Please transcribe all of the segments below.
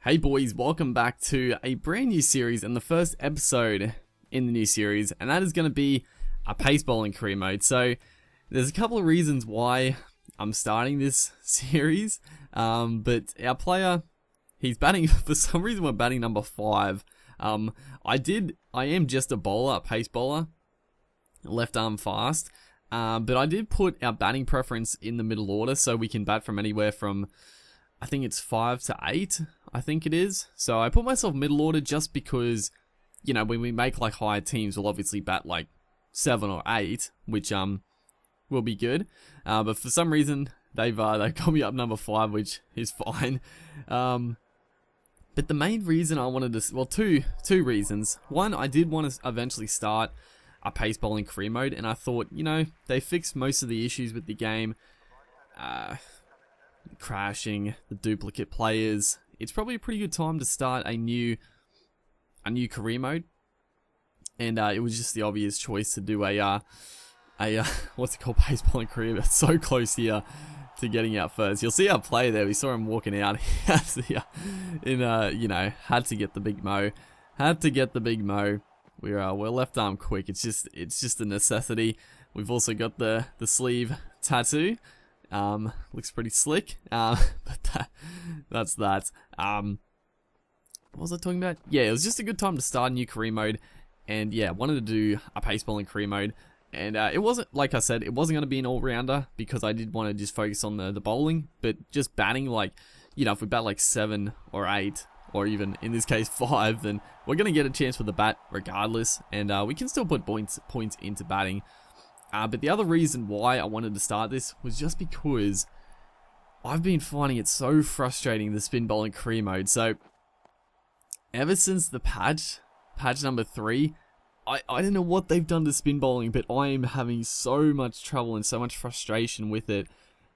Hey boys, welcome back to a brand new series and the first episode in the new series, and that is going to be a pace bowling career mode. So there's a couple of reasons why I'm starting this series, but our player, he's batting, for some reason we're batting number 5. I am just a bowler, a pace bowler, left arm fast, but I did put our batting preference in the middle order so we can bat from anywhere from, I think it's 5 to 8, I think it is. So I put myself middle order just because, you know, when we make like higher teams, we'll obviously bat like 7 or 8, which will be good. But for some reason, they've got me up number 5, which is fine. But the main reason I wanted to, well, two reasons. One, I did want to eventually start a pace bowling career mode, and I thought, you know, they fixed most of the issues with the game. Crashing, the duplicate players. It's probably a pretty good time to start a new career mode, and it was just the obvious choice to do a what's it called, pace bowling career. That's so close here to getting out first. You'll see our player there. We saw him walking out. You know, had to get the big mo. We're left arm quick. It's just a necessity. We've also got the sleeve tattoo. Looks pretty slick. But that's that. What was I talking about? Yeah, it was just a good time to start a new career mode, and yeah, wanted to do a pace bowling career mode. And it wasn't, like I said, it wasn't going to be an all-rounder because I did want to just focus on the bowling, but just batting, like, you know, if we bat like 7 or 8, or even in this case 5, then we're going to get a chance with the bat regardless, and we can still put points into batting. But the other reason why I wanted to start this was just because I've been finding it so frustrating, the spin bowling career mode. So ever since the patch number 3, I don't know what they've done to spin bowling, but I am having so much trouble and so much frustration with it.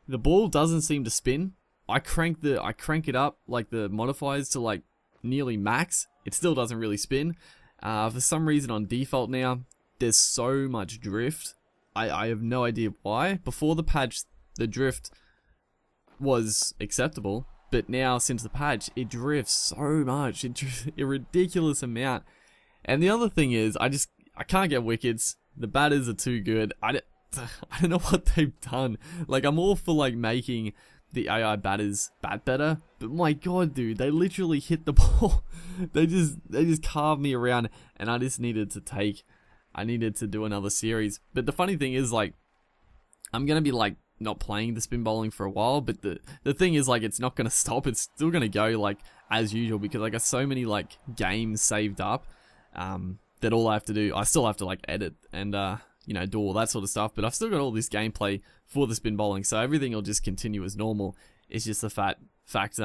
The ball doesn't seem to spin. I crank it up, like the modifiers, to like nearly max. It still doesn't really spin. For some reason on default now, there's so much drift. I have no idea why. Before the patch, the drift was acceptable, but now since the patch, it drifts so much. It drifts a ridiculous amount. And the other thing is, I can't get wickets. The batters are too good. I don't know what they've done. Like, I'm all for like making the AI batters bat better, but my god, dude, they literally hit the ball. They just carved me around, and I just needed to do another series. But the funny thing is, like, I'm gonna be like not playing the spin bowling for a while, but the thing is, like, it's not gonna stop. It's still gonna go like as usual because I got so many like games saved up that all I have to do, I still have to like edit and you know, do all that sort of stuff, but I've still got all this gameplay for the spin bowling, so everything will just continue as normal. It's just the fact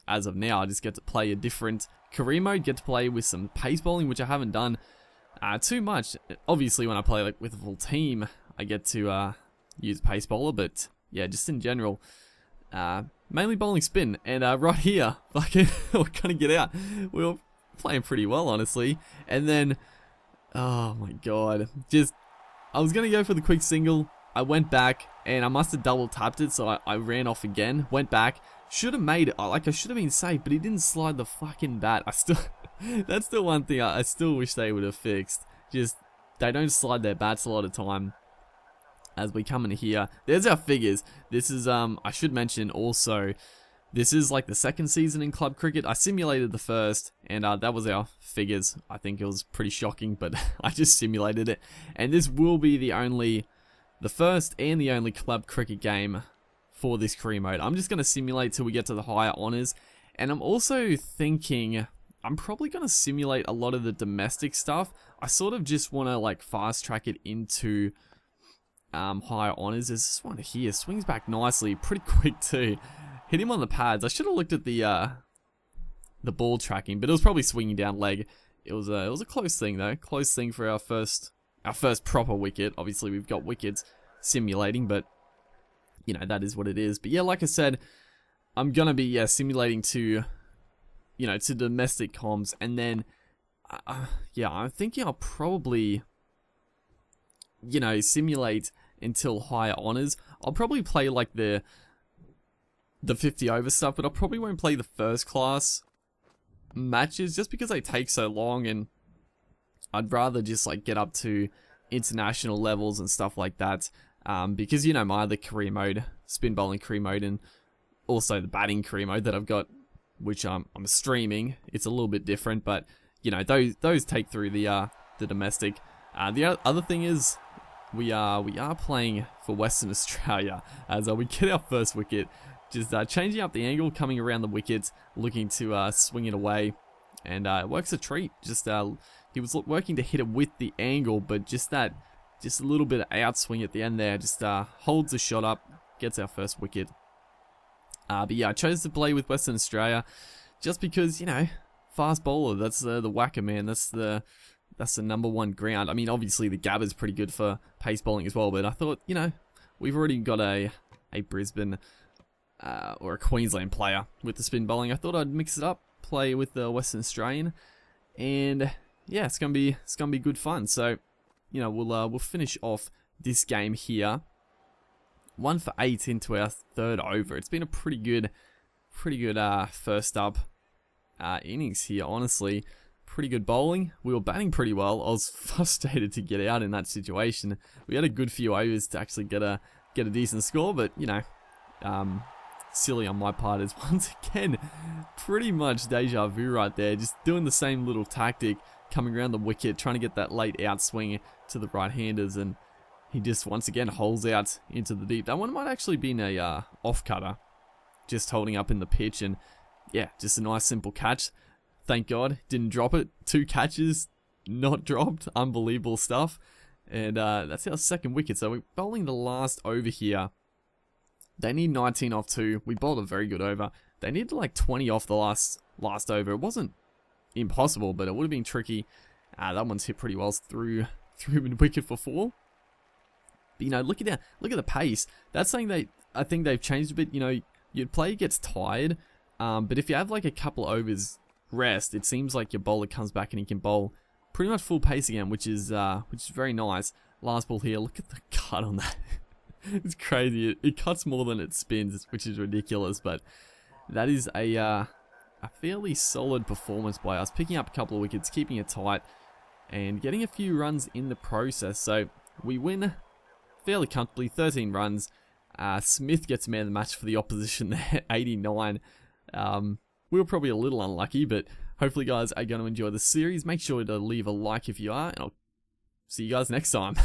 as of now, I just get to play a different career mode, get to play with some pace bowling, which I haven't done too much. Obviously, when I play like with a full team, I get to use pace bowler, but yeah, just in general, mainly bowling spin. And right here, fucking, we're gonna get out. We were playing pretty well, honestly, and then, oh my god, I was gonna go for the quick single. I went back, and I must have double tapped it, so I ran off again, went back, should have made it, like I should have been safe, but he didn't slide the fucking bat. That's the one thing I still wish they would have fixed. Just, they don't slide their bats a lot of time. As we come in here, there's our figures. This is, I should mention also, this is like the second season in club cricket. I simulated the first, and that was our figures. I think it was pretty shocking, but I just simulated it. And this will be the first and the only club cricket game for this career mode. I'm just going to simulate till we get to the higher honors. And I'm also thinking, I'm probably going to simulate a lot of the domestic stuff. I sort of just want to like fast track it into higher honors. There's this one here, swings back nicely, pretty quick too. Hit him on the pads. I should have looked at the ball tracking, but it was probably swinging down leg. It was a close thing though. Close thing for our first proper wicket. Obviously we've got wickets simulating, but you know, that is what it is. But yeah, like I said, I'm gonna be simulating to, you know, to domestic comms, and then yeah, I'm thinking I'll probably, you know, simulate until higher honors. I'll probably play like the 50 over stuff, but I probably won't play the first class matches just because they take so long, and I'd rather just like get up to international levels and stuff like that. Because my other career mode, spin bowling career mode, and also the batting career mode that I've got, which I'm streaming, it's a little bit different, but those take through the domestic. The other thing is we are playing for Western Australia as we get our first wicket, just changing up the angle, coming around the wicket, looking to swing it away, and it works a treat. Just he was working to hit it with the angle, but just a little bit of outswing at the end there, just holds the shot up, gets our first wicket. But yeah, I chose to play with Western Australia just because, fast bowler, that's the whacker, man. That's the number one ground. I mean, obviously the Gabba's pretty good for pace bowling as well, but I thought, we've already got a Brisbane or a Queensland player with the spin bowling. I thought I'd mix it up, play with the Western Australian, and yeah, it's gonna be good fun. So, we'll finish off this game here. 1 for 8 into our third over. It's been a pretty good first up innings here, honestly. Pretty good bowling. We were batting pretty well. I was frustrated to get out in that situation. We had a good few overs to actually get a decent score, but silly on my part is once again pretty much deja vu right there. Just doing the same little tactic, coming around the wicket, trying to get that late outswing to the right-handers, and he just once again holds out into the deep. That one might actually been a off-cutter, just holding up in the pitch, and yeah, just a nice simple catch. Thank God, didn't drop it. 2 catches, not dropped. Unbelievable stuff. And that's our second wicket. So we're bowling the last over here. They need 19 off 2. We bowled a very good over. They needed like 20 off the last over. It wasn't impossible, but it would have been tricky. That one's hit pretty well through mid-wicket for 4. But look at the pace. That's something I think they've changed a bit. Your player gets tired, but if you have like a couple overs rest, it seems like your bowler comes back and he can bowl pretty much full pace again, which is very nice. Last ball here. Look at the cut on that. It's crazy. It cuts more than it spins, which is ridiculous. But that is a fairly solid performance by us, picking up a couple of wickets, keeping it tight, and getting a few runs in the process. So we win fairly comfortably, 13 runs. Smith gets man of the match for the opposition there, 89. We were probably a little unlucky, but hopefully you guys are going to enjoy the series. Make sure to leave a like if you are, and I'll see you guys next time.